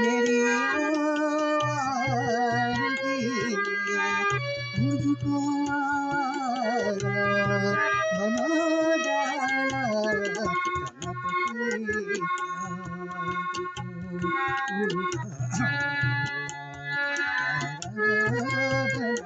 मेरी आवाज़ मुझको आवारा बना डाला चमकती चाँद को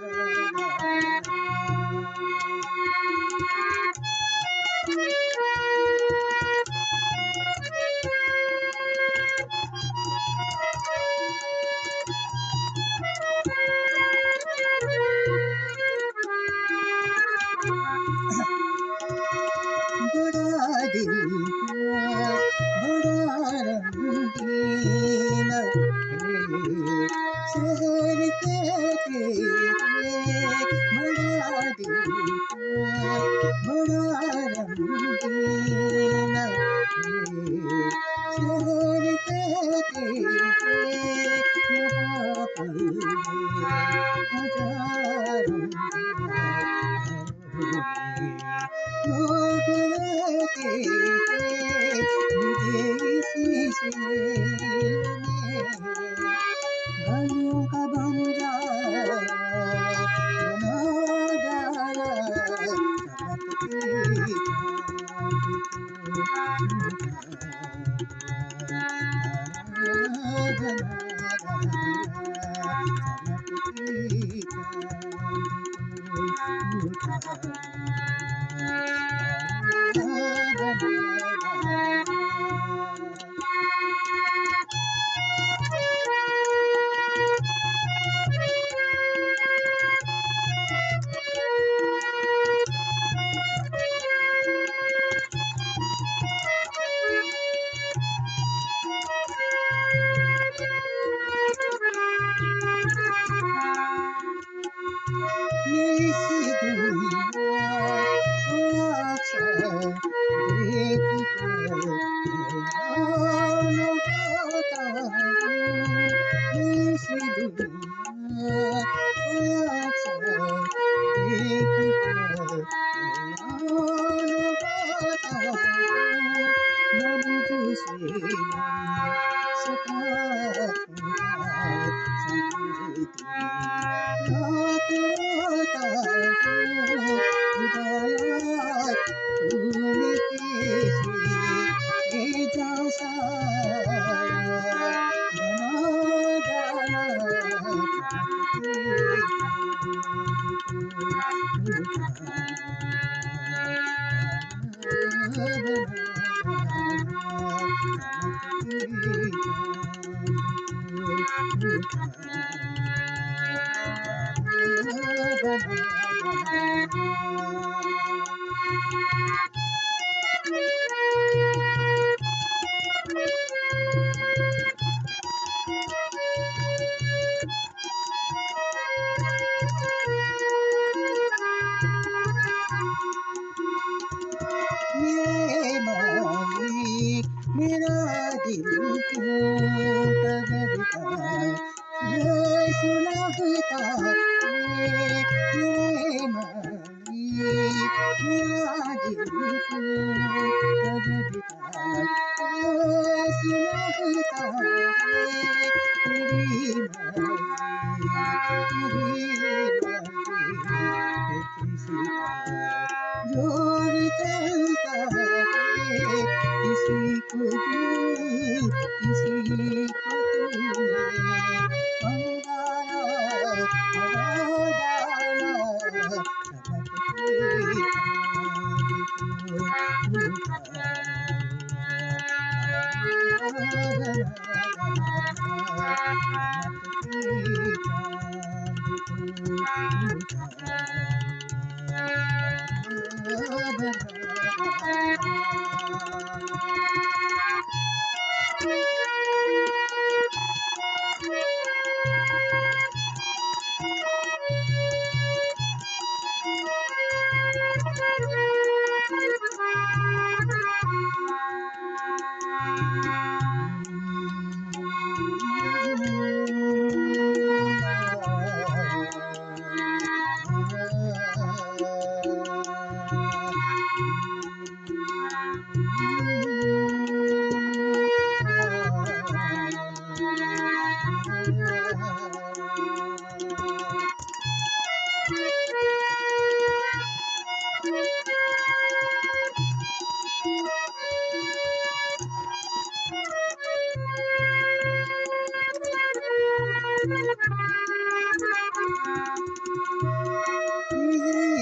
बड़ा दिल हुआ बड़ा रंगीन है शहर के तेरे बड़ा दिल हुआ बड़ा रंगीन है शहर के तेरे यहाँ पर हजारों लोग रहते हैं मुझे इसी से गलियों का बंजा बना डाला चमकती मेरा दिल क्यों तड़पता है सुलगता है मेरे मालिक मेरा दिल क्यों तड़पता है सुलगता है तेरी किसी का जोर चलता है किसी को किसी को तूने अंगारा हवा डाला चमकती चाँद को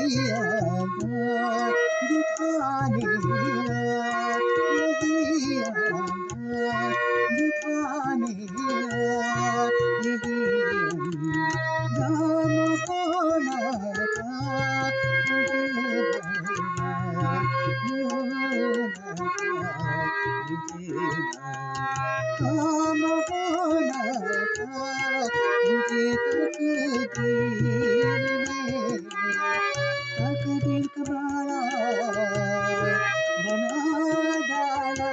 यही आदत दिखाने यही आदत दिखाने यही अंजाम होना था मुझे बर्बाद होना था मुझे नाकाम होना था मुझे तकदीर का मारा बना डाला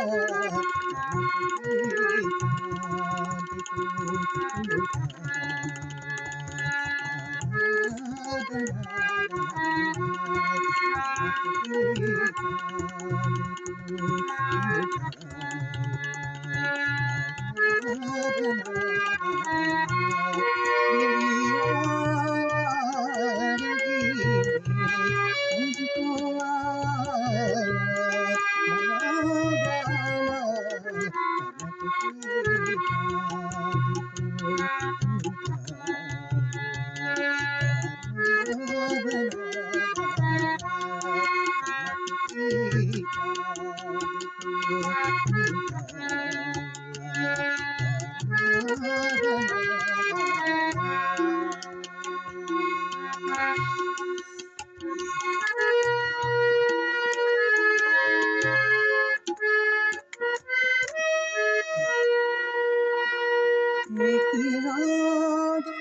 मुझको आया बना डाला एक इरादा